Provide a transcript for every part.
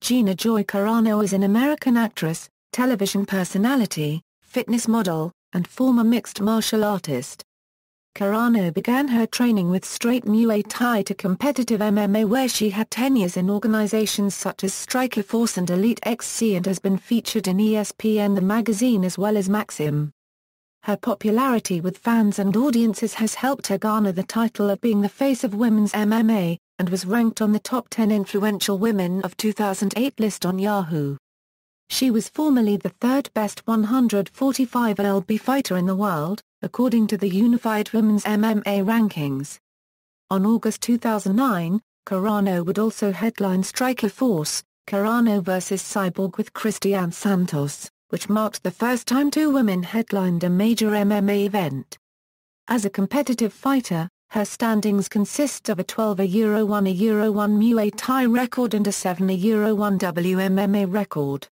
Gina Joy Carano is an American actress, television personality, fitness model, and former mixed martial artist. Carano began her training with straight Muay Thai to competitive MMA, where she had tenures in organizations such as Strikeforce and EliteXC, and has been featured in ESPN The Magazine as well as Maxim. Her popularity with fans and audiences has helped her garner the title of being the face of women's MMA, and was ranked on the top 10 influential women of 2008 list on Yahoo. She was formerly the third best 145 lb fighter in the world, according to the Unified Women's MMA rankings. On August 2009, Carano would also headline Strikeforce, Carano vs Cyborg with Cristiane Santos, which marked the first time two women headlined a major MMA event. As a competitive fighter, her standings consist of a 12-1 Muay Thai record and a 7-1 WMMA record.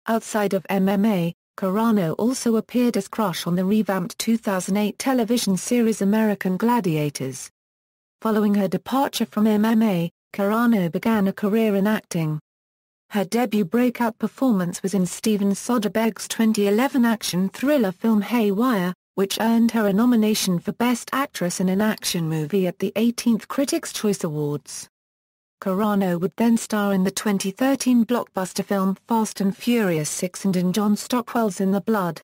Outside of MMA, Carano also appeared as Crush on the revamped 2008 television series American Gladiators. Following her departure from MMA, Carano began a career in acting. Her debut breakout performance was in Steven Soderbergh's 2011 action thriller film Haywire, which earned her a nomination for Best Actress in an Action Movie at the 18th Critics' Choice Awards. Carano would then star in the 2013 blockbuster film Fast and Furious 6 and in John Stockwell's In the Blood.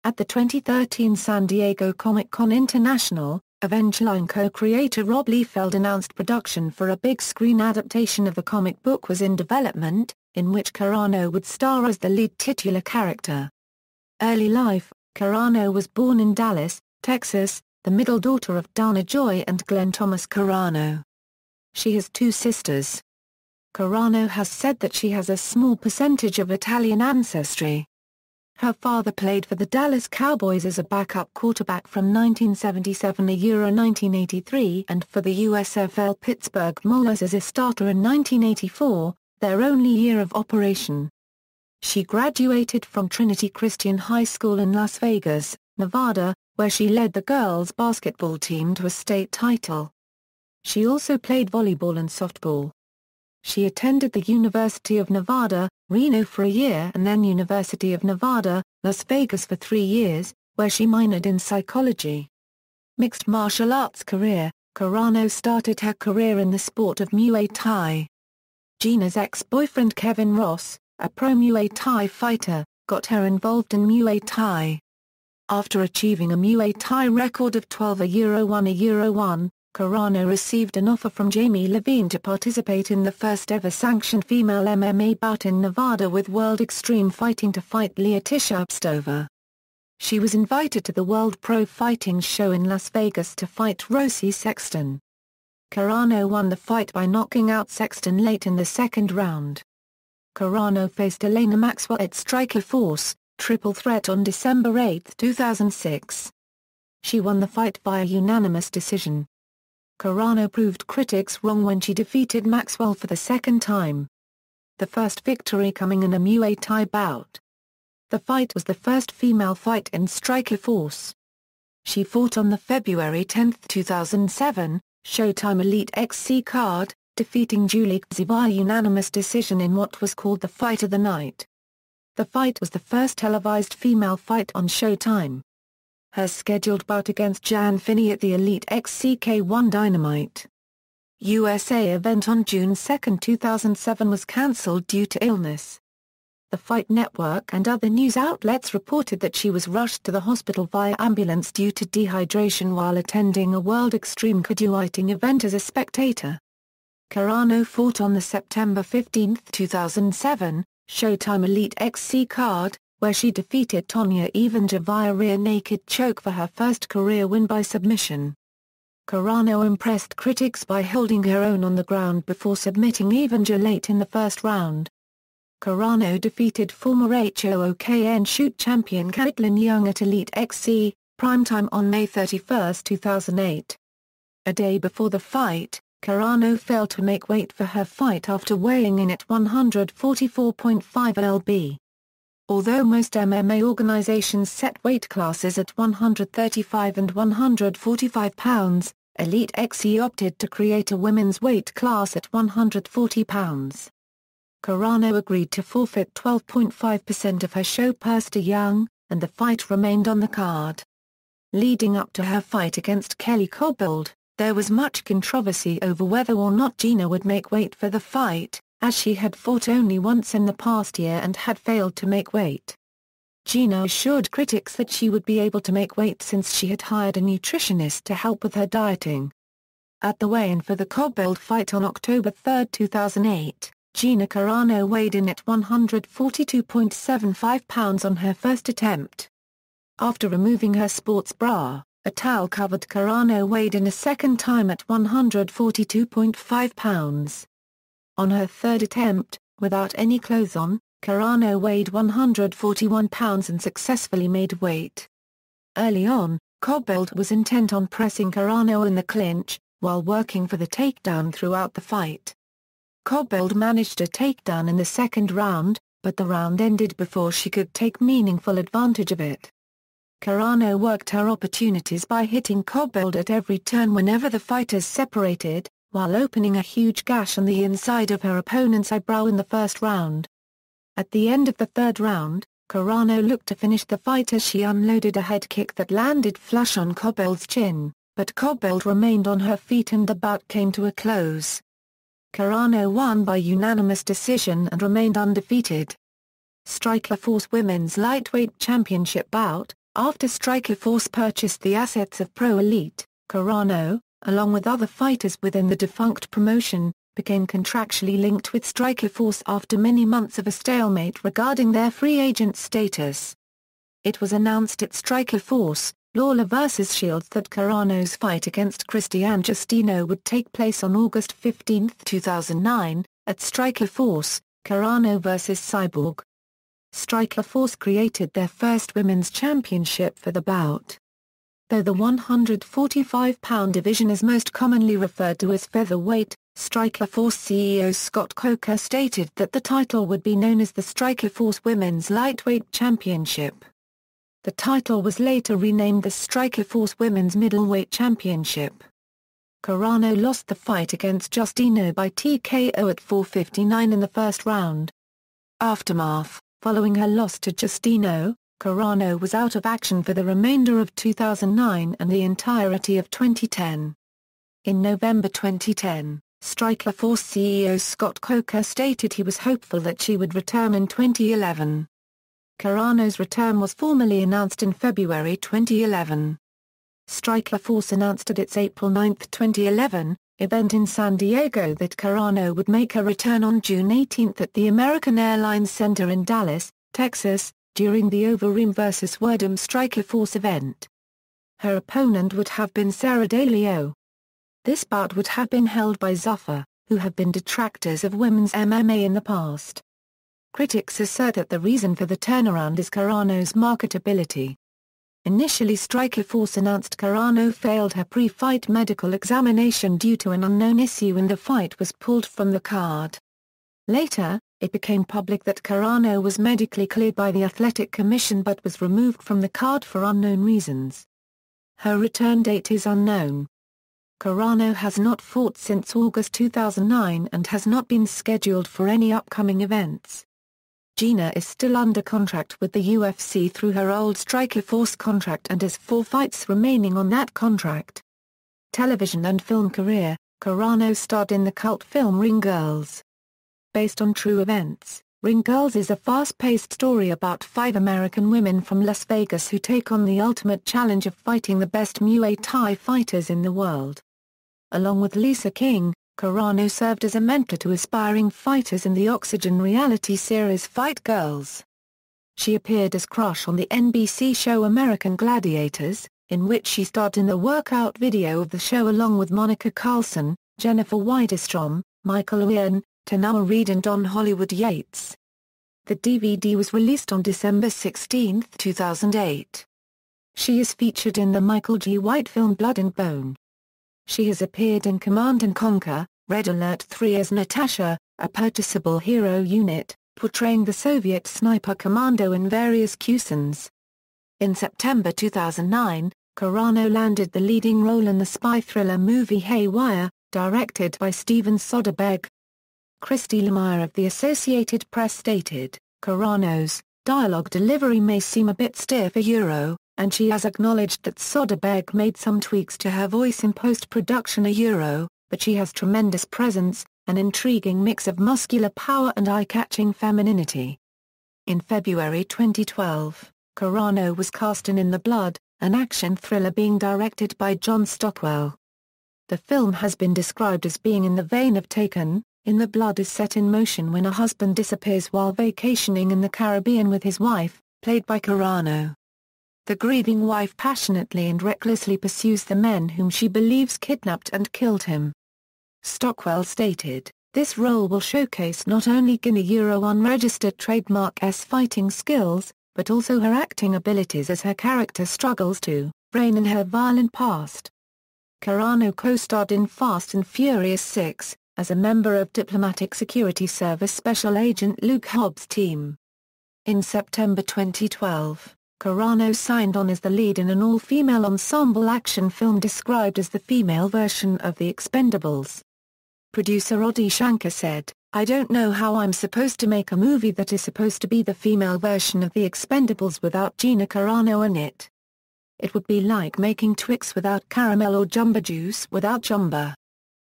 At the 2013 San Diego Comic-Con International, Evangeline co-creator Rob Liefeld announced production for a big-screen adaptation of the comic book was in development, in which Carano would star as the lead titular character. Early life: Carano was born in Dallas, Texas, the middle daughter of Dana Joy and Glenn Thomas Carano. She has two sisters. Carano has said that she has a small percentage of Italian ancestry. Her father played for the Dallas Cowboys as a backup quarterback from 1977 to 1983 and for the USFL Pittsburgh Maulers as a starter in 1984, their only year of operation. She graduated from Trinity Christian High School in Las Vegas, Nevada, where she led the girls' basketball team to a state title. She also played volleyball and softball. She attended the University of Nevada, Reno for a year and then University of Nevada, Las Vegas for 3 years, where she minored in psychology. Mixed martial arts career: Carano started her career in the sport of Muay Thai. Gina's ex-boyfriend Kevin Ross, a pro Muay Thai fighter, got her involved in Muay Thai. After achieving a Muay Thai record of 12-1 Carano received an offer from Jamie Levine to participate in the first-ever sanctioned female MMA bout in Nevada with World Extreme Fighting to fight Leotisha Obstova. She was invited to the World Pro Fighting Show in Las Vegas to fight Rosie Sexton. Carano won the fight by knocking out Sexton late in the second round. Carano faced Elena Maxwell at Strikeforce, Triple Threat on December 8, 2006. She won the fight via unanimous decision. Carano proved critics wrong when she defeated Maxwell for the second time. The first victory coming in a Muay Thai bout. The fight was the first female fight in Strikeforce. She fought on the February 10, 2007, Showtime EliteXC card, defeating Julie Gzi via unanimous decision in what was called the Fight of the Night. The fight was the first televised female fight on Showtime. Her scheduled bout against Jan Finney at the EliteXC K1 Dynamite USA event on June 2, 2007 was cancelled due to illness. The Fight Network and other news outlets reported that she was rushed to the hospital via ambulance due to dehydration while attending a World Extreme Canoeing event as a spectator. Carano fought on the September 15, 2007, Showtime EliteXC card, where she defeated Tonya Evinger via rear naked choke for her first career win by submission. Carano impressed critics by holding her own on the ground before submitting Evinger late in the first round. Carano defeated former HOOKN shoot champion Caitlin Young at EliteXC, primetime on May 31, 2008. A day before the fight, Carano failed to make weight for her fight after weighing in at 144.5 lb. Although most MMA organizations set weight classes at 135 and 145 pounds, EliteXC opted to create a women's weight class at 140 pounds. Carano agreed to forfeit 12.5% of her show purse to Young, and the fight remained on the card. Leading up to her fight against Kelly Cobbold, there was much controversy over whether or not Gina would make weight for the fight, as she had fought only once in the past year and had failed to make weight. Gina assured critics that she would be able to make weight since she had hired a nutritionist to help with her dieting. At the weigh-in for the Cobbold fight on October 3, 2008, Gina Carano weighed in at 142.75 pounds on her first attempt. After removing her sports bra, a towel-covered Carano weighed in a second time at 142.5 pounds. On her third attempt, without any clothes on, Carano weighed 141 pounds and successfully made weight. Early on, Cobbold was intent on pressing Carano in the clinch, while working for the takedown throughout the fight. Cobbold managed a takedown in the second round, but the round ended before she could take meaningful advantage of it. Carano worked her opportunities by hitting Cobbold at every turn whenever the fighters separated, while opening a huge gash on the inside of her opponent's eyebrow in the first round. At the end of the third round, Carano looked to finish the fight as she unloaded a head kick that landed flush on Cobbold's chin, but Cobbold remained on her feet and the bout came to a close. Carano won by unanimous decision and remained undefeated. Strikeforce Women's Lightweight Championship bout. After Strikeforce purchased the assets of Pro Elite, Carano, along with other fighters within the defunct promotion, became contractually linked with Strikeforce after many months of a stalemate regarding their free agent status. It was announced at Strikeforce, Lawler vs. Shields that Carano's fight against Cristiane Santos would take place on August 15, 2009, at Strikeforce, Carano vs. Cyborg. Strikeforce created their first women's championship for the bout. Though the 145-pound division is most commonly referred to as featherweight, Strikeforce CEO Scott Coker stated that the title would be known as the Strikeforce Women's Lightweight Championship. The title was later renamed the Strikeforce Women's Middleweight Championship. Carano lost the fight against Santos by TKO at 4:59 in the first round. Aftermath. Following her loss to Santos, Carano was out of action for the remainder of 2009 and the entirety of 2010. In November 2010, Strikeforce CEO Scott Coker stated he was hopeful that she would return in 2011. Carano's return was formally announced in February 2011. Strikeforce announced at its April 9, 2011, event in San Diego that Carano would make her return on June 18 at the American Airlines Center in Dallas, Texas, during the Overeem vs. Werdum Strikeforce event. Her opponent would have been Sarah DeLeo. This bout would have been held by Zuffa, who have been detractors of women's MMA in the past. Critics assert that the reason for the turnaround is Carano's marketability. Initially Strikeforce announced Carano failed her pre-fight medical examination due to an unknown issue and the fight was pulled from the card. Later, it became public that Carano was medically cleared by the Athletic Commission but was removed from the card for unknown reasons. Her return date is unknown. Carano has not fought since August 2009 and has not been scheduled for any upcoming events. Gina is still under contract with the UFC through her old Strikeforce contract and has 4 fights remaining on that contract. Television and film career, Carano starred in the cult film Ring Girls. Based on true events, Ring Girls is a fast-paced story about 5 American women from Las Vegas who take on the ultimate challenge of fighting the best Muay Thai fighters in the world. Along with Lisa King, Carano served as a mentor to aspiring fighters in the Oxygen reality series Fight Girls. She appeared as Crush on the NBC show American Gladiators, in which she starred in the workout video of the show along with Monica Carlson, Jennifer Widerstrom, Michael Owen, Tanama Reed and Don Hollywood Yates. The DVD was released on December 16, 2008. She is featured in the Michael G. White film Blood and Bone. She has appeared in Command & Conquer, Red Alert 3 as Natasha, a purchasable hero unit, portraying the Soviet sniper commando in various cuisines. In September 2009, Carano landed the leading role in the spy thriller movie Haywire, directed by Steven Soderbergh. Christy Lemire of the Associated Press stated, "Carano's dialogue delivery may seem a bit stiff and she has acknowledged that Soderbergh made some tweaks to her voice in post-production but she has tremendous presence, an intriguing mix of muscular power and eye-catching femininity." In February 2012, Carano was cast in the Blood, an action thriller being directed by John Stockwell. The film has been described as being in the vein of Taken. In the Blood is set in motion when a husband disappears while vacationing in the Caribbean with his wife, played by Carano. The grieving wife passionately and recklessly pursues the men whom she believes kidnapped and killed him. Stockwell stated, "This role will showcase not only Gina's unregistered trademark fighting skills, but also her acting abilities as her character struggles to rein in her violent past." Carano co-starred in Fast and Furious 6, as a member of Diplomatic Security Service Special Agent Luke Hobbs' team. In September 2012, Carano signed on as the lead in an all-female ensemble action film described as the female version of The Expendables. Producer Adi Shankar said, "I don't know how I'm supposed to make a movie that is supposed to be the female version of The Expendables without Gina Carano in it. It would be like making Twix without caramel or Jumba Juice without Jumba."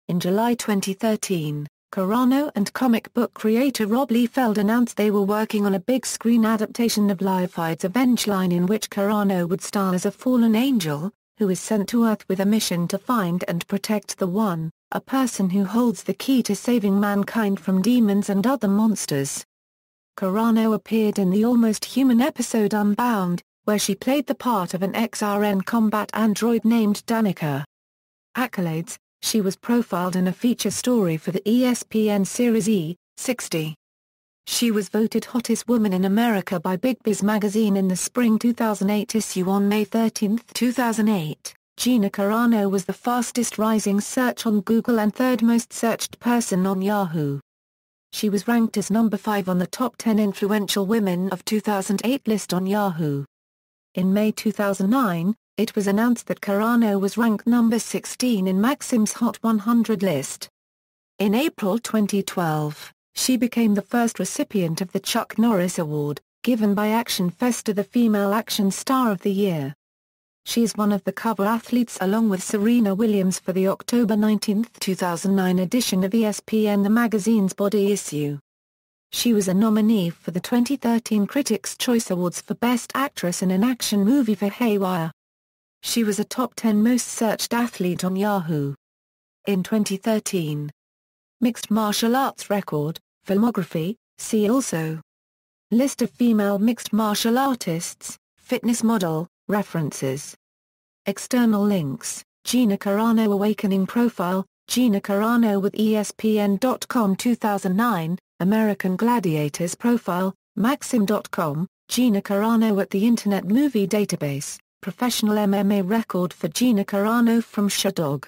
In July 2013, Carano and comic book creator Rob Liefeld announced they were working on a big-screen adaptation of Liefeld's Avengeline in which Carano would star as a fallen angel, who is sent to Earth with a mission to find and protect the One, a person who holds the key to saving mankind from demons and other monsters. Carano appeared in the Almost Human episode Unbound, where she played the part of an XRN combat android named Danica. Accolades: she was profiled in a feature story for the ESPN series E! 60. She was voted Hottest Woman in America by Big Biz magazine in the spring 2008 issue. On May 13, 2008, Gina Carano was the fastest rising search on Google and third most searched person on Yahoo. She was ranked as number 5 on the top 10 influential women of 2008 list on Yahoo. In May 2009, it was announced that Carano was ranked number 16 in Maxim's Hot 100 list. In April 2012, she became the first recipient of the Chuck Norris Award, given by Action Festa, the Female Action Star of the Year. She is one of the cover athletes along with Serena Williams for the October 19, 2009 edition of ESPN The Magazine's Body issue. She was a nominee for the 2013 Critics' Choice Awards for Best Actress in an Action Movie for Haywire. She was a top 10 most searched athlete on Yahoo. In 2013. Mixed martial arts record, filmography, see also. List of female mixed martial artists, fitness model, references. External links: Gina Carano Awakening Profile, Gina Carano with ESPN.com 2009, American Gladiators Profile, Maxim.com, Gina Carano at the Internet Movie Database, Professional MMA record for Gina Carano from Sherdog.